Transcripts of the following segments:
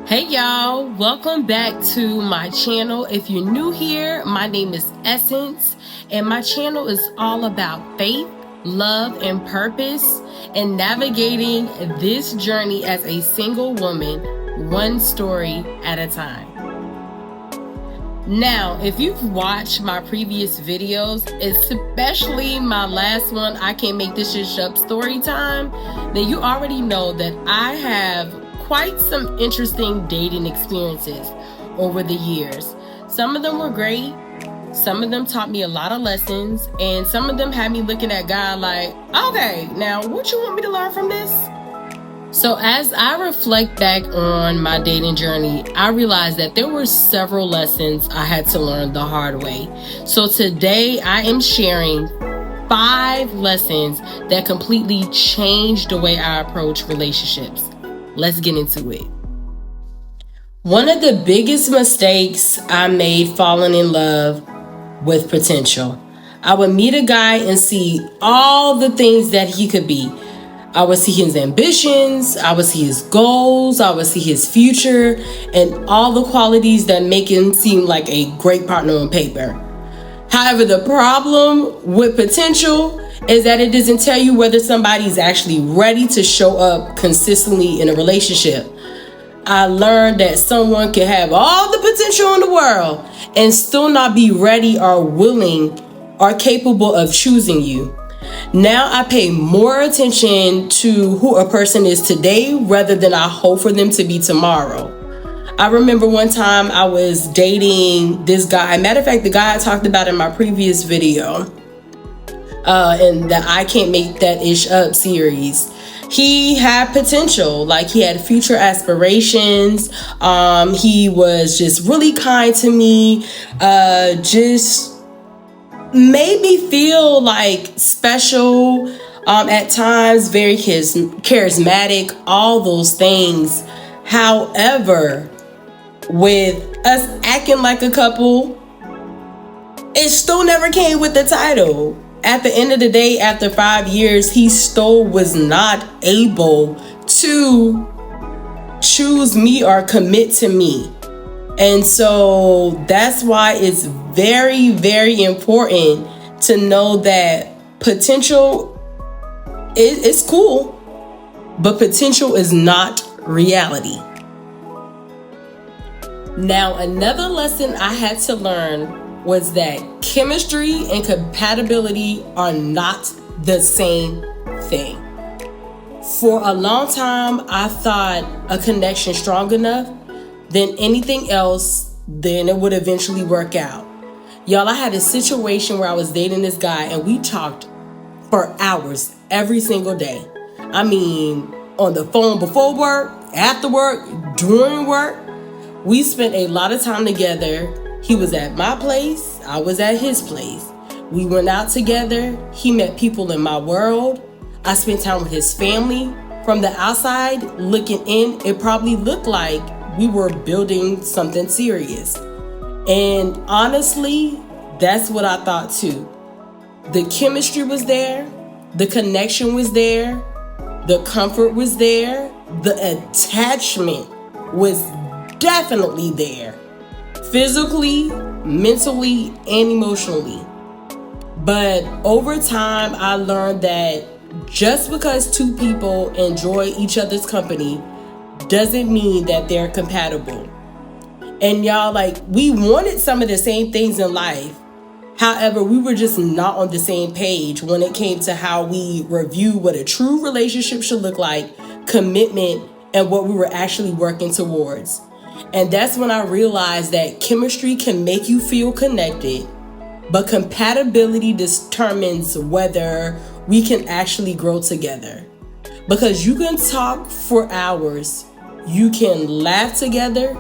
Hey y'all, welcome back to my channel. If you're new here, my name is Essence, and my channel is all about faith, love, and purpose, and navigating this journey as a single woman, one story at a time. Now, if you've watched my previous videos, especially my last one, I Can't Make This Shit Up story time, then you already know that I have quite some interesting dating experiences over the years. Some of them were great, some of them taught me a lot of lessons, and some of them had me looking at God like, okay, now what you want me to learn from this? So as I reflect back on my dating journey, I realized that there were several lessons I had to learn the hard way. So today I am sharing 5 lessons that completely changed the way I approach relationships. Let's get into it. One of the biggest mistakes I made falling in love with potential. I would meet a guy and see all the things that he could be. I would see his ambitions, I would see his goals, I would see his future, and all the qualities that make him seem like a great partner on paper. However, the problem with potential is that it doesn't tell you whether somebody is actually ready to show up consistently in a relationship. I learned that someone can have all the potential in the world and still not be ready or willing or capable of choosing you. Now I pay more attention to who a person is today rather than I hope for them to be tomorrow. I remember one time I was dating this guy. Matter of fact, the guy I talked about in my previous video, in the I Can't Make That Ish Up series. He had potential, like he had future aspirations. He was just really kind to me, just made me feel like special, at times, very charismatic, all those things. However, with us acting like a couple, it still never came with the title. At the end of the day, after 5 years, he still was not able to choose me or commit to me. And so that's why it's very, very important to know that potential is cool, but potential is not reality. Now, another lesson I had to learn was that chemistry and compatibility are not the same thing. For a long time, I thought a connection strong enough, then anything else, then it would eventually work out. Y'all, I had a situation where I was dating this guy and we talked for hours every single day. I mean, on the phone before work, after work, during work. We spent a lot of time together. He was at my place, I was at his place. We went out together. He met people in my world. I spent time with his family. From the outside looking in, it probably looked like we were building something serious. And honestly, that's what I thought too. The chemistry was there, the connection was there, the comfort was there, the attachment was definitely there, physically, mentally, and emotionally. But over time, I learned that just because two people enjoy each other's company doesn't mean that they're compatible. And y'all, we wanted some of the same things in life. However, we were just not on the same page when it came to how we review what a true relationship should look like, commitment, and what we were actually working towards. And that's when I realized that chemistry can make you feel connected, but compatibility determines whether we can actually grow together. Because you can talk for hours, you can laugh together,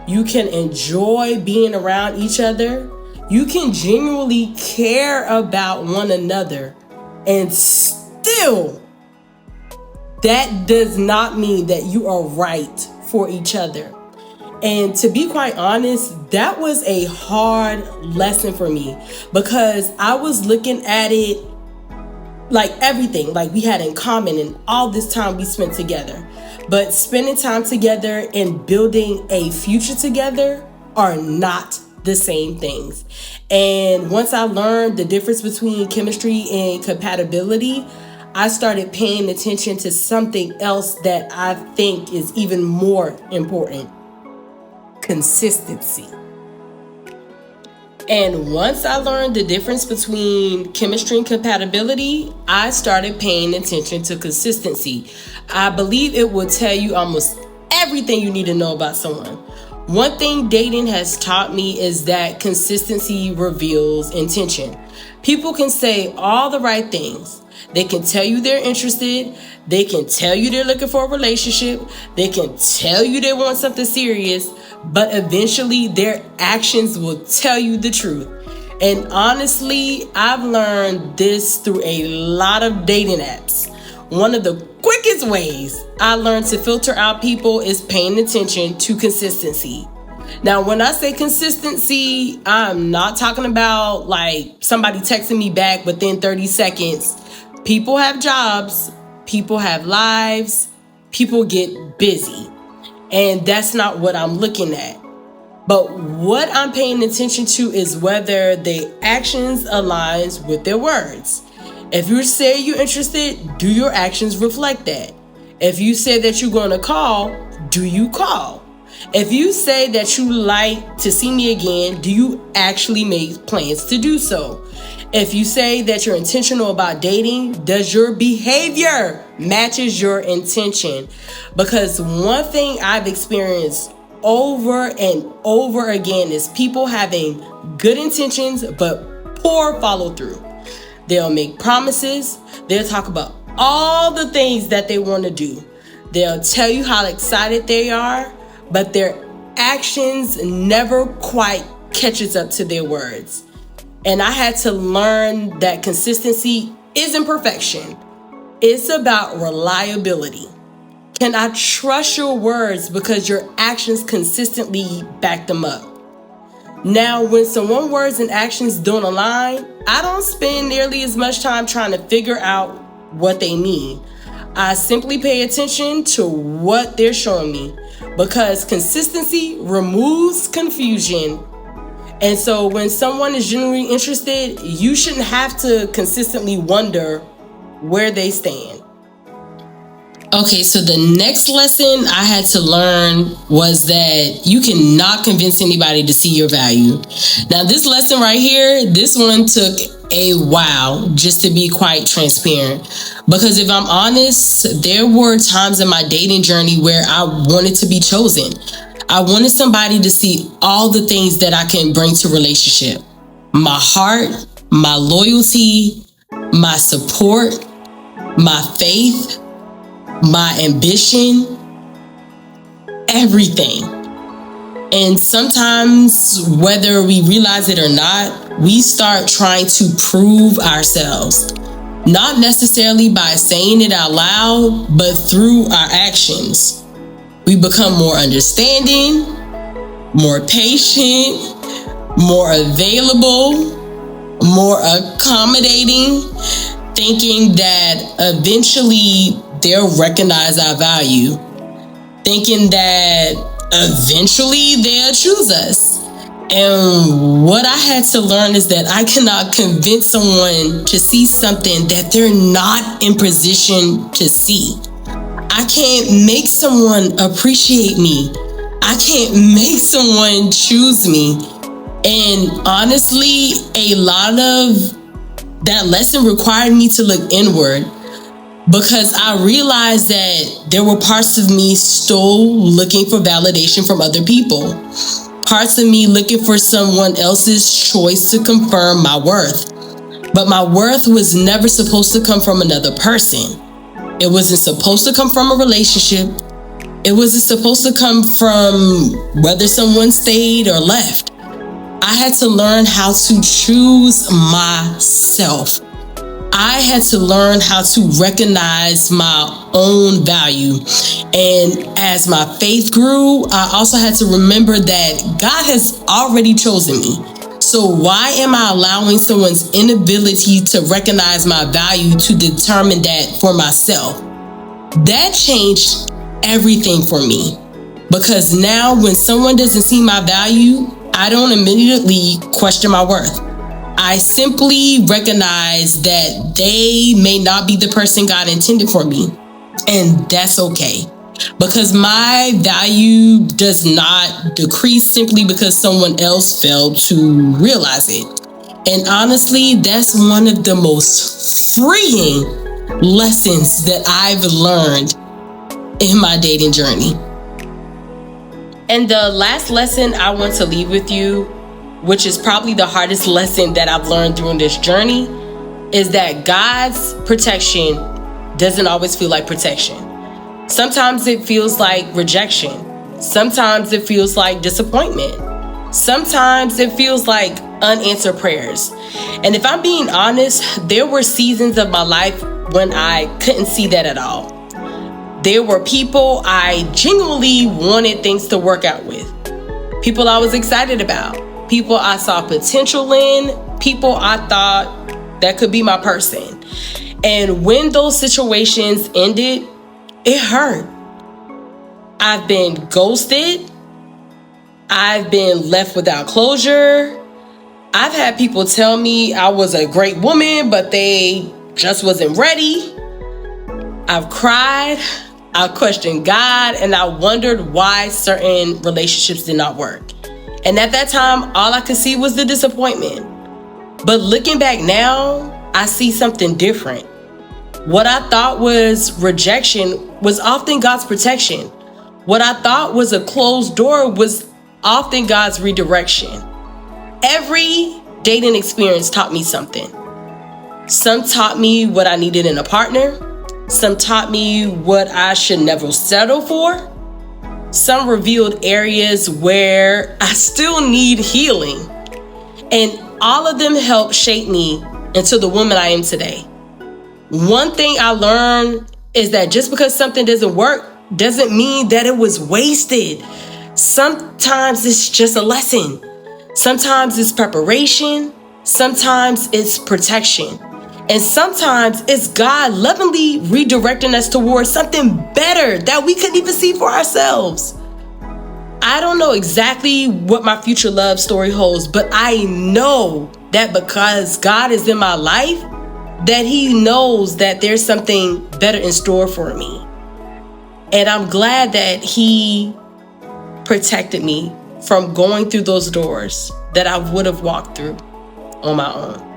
you can enjoy being around each other, you can genuinely care about one another, and still, that does not mean that you are right for each other. And to be quite honest, that was a hard lesson for me because I was looking at it like everything, like we had in common and all this time we spent together. But spending time together and building a future together are not the same things. And once I learned the difference between chemistry and compatibility, I started paying attention to something else that I think is even more important: consistency. And once I learned the difference between chemistry and compatibility, I started paying attention to consistency. I believe it will tell you almost everything you need to know about someone. One thing dating has taught me is that consistency reveals intention. People can say all the right things. They can tell you they're interested. They can tell you they're looking for a relationship. They can tell you they want something serious, but eventually their actions will tell you the truth. And honestly, I've learned this through a lot of dating apps. One of the quickest ways I learned to filter out people is paying attention to consistency. Now, when I say consistency, I'm not talking about like somebody texting me back within 30 seconds. People have jobs, people have lives, people get busy. And that's not what I'm looking at. But what I'm paying attention to is whether their actions aligns with their words. If you say you're interested, do your actions reflect that? If you say that you're going to call, do you call? If you say that you like to see me again, do you actually make plans to do so? If you say that you're intentional about dating, does your behavior matches your intention? Because one thing I've experienced over and over again is people having good intentions but poor follow through. They'll make promises. They'll talk about all the things that they want to do. They'll tell you how excited they are, but their actions never quite catches up to their words. And I had to learn that consistency isn't perfection. It's about reliability. Can I trust your words because your actions consistently back them up? Now, when someone's words and actions don't align, I don't spend nearly as much time trying to figure out what they mean. I simply pay attention to what they're showing me because consistency removes confusion. And so when someone is genuinely interested, you shouldn't have to consistently wonder where they stand. Okay, so the next lesson I had to learn was that you cannot convince anybody to see your value. Now, this lesson right here, this one took a while, just to be quite transparent. Because if I'm honest, there were times in my dating journey where I wanted to be chosen. I wanted somebody to see all the things that I can bring to a relationship. My heart, my loyalty, my support, my faith, my ambition, everything. And sometimes, whether we realize it or not, we start trying to prove ourselves. Not necessarily by saying it out loud, but through our actions. We become more understanding, more patient, more available, more accommodating, thinking that eventually they'll recognize our value, thinking that eventually they'll choose us. And what I had to learn is that I cannot convince someone to see something that they're not in position to see. I can't make someone appreciate me. I can't make someone choose me. And honestly, a lot of that lesson required me to look inward, because I realized that there were parts of me still looking for validation from other people. Parts of me looking for someone else's choice to confirm my worth. But my worth was never supposed to come from another person. It wasn't supposed to come from a relationship. It wasn't supposed to come from whether someone stayed or left. I had to learn how to choose myself. I had to learn how to recognize my own value. And as my faith grew, I also had to remember that God has already chosen me. So why am I allowing someone's inability to recognize my value to determine that for myself? That changed everything for me. Because now when someone doesn't see my value, I don't immediately question my worth. I simply recognize that they may not be the person God intended for me. And that's okay. Because my value does not decrease simply because someone else failed to realize it. And honestly, that's one of the most freeing lessons that I've learned in my dating journey. And the last lesson I want to leave with you, which is probably the hardest lesson that I've learned during this journey, is that God's protection doesn't always feel like protection. Sometimes it feels like rejection. Sometimes it feels like disappointment. Sometimes it feels like unanswered prayers. And if I'm being honest, there were seasons of my life when I couldn't see that at all. There were people I genuinely wanted things to work out with. People I was excited about. People I saw potential in. People I thought that could be my person. And when those situations ended, it hurt. I've been ghosted. I've been left without closure. I've had people tell me I was a great woman, but they just wasn't ready. I've cried. I questioned God, and I wondered why certain relationships did not work. And at that time, all I could see was the disappointment. But looking back now, I see something different. What I thought was rejection was often God's protection. What I thought was a closed door was often God's redirection. Every dating experience taught me something. Some taught me what I needed in a partner. Some taught me what I should never settle for. Some revealed areas where I still need healing. And all of them helped shape me into the woman I am today. One thing I learned is that just because something doesn't work doesn't mean that it was wasted. Sometimes it's just a lesson. Sometimes it's preparation. Sometimes it's protection. And sometimes it's God lovingly redirecting us towards something better that we couldn't even see for ourselves. I don't know exactly what my future love story holds, but I know that because God is in my life, that He knows that there's something better in store for me. And I'm glad that He protected me from going through those doors that I would have walked through on my own.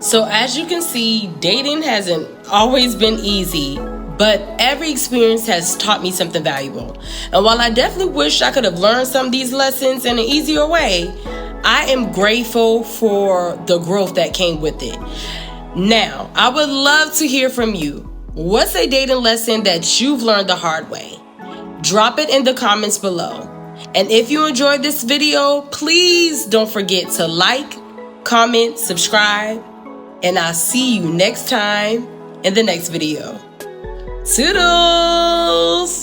So as you can see, dating hasn't always been easy, but every experience has taught me something valuable. And while I definitely wish I could have learned some of these lessons in an easier way, I am grateful for the growth that came with it. Now, I would love to hear from you. What's a dating lesson that you've learned the hard way? Drop it in the comments below. And if you enjoyed this video, please don't forget to like, comment, subscribe, and I'll see you next time in the next video. Toodles!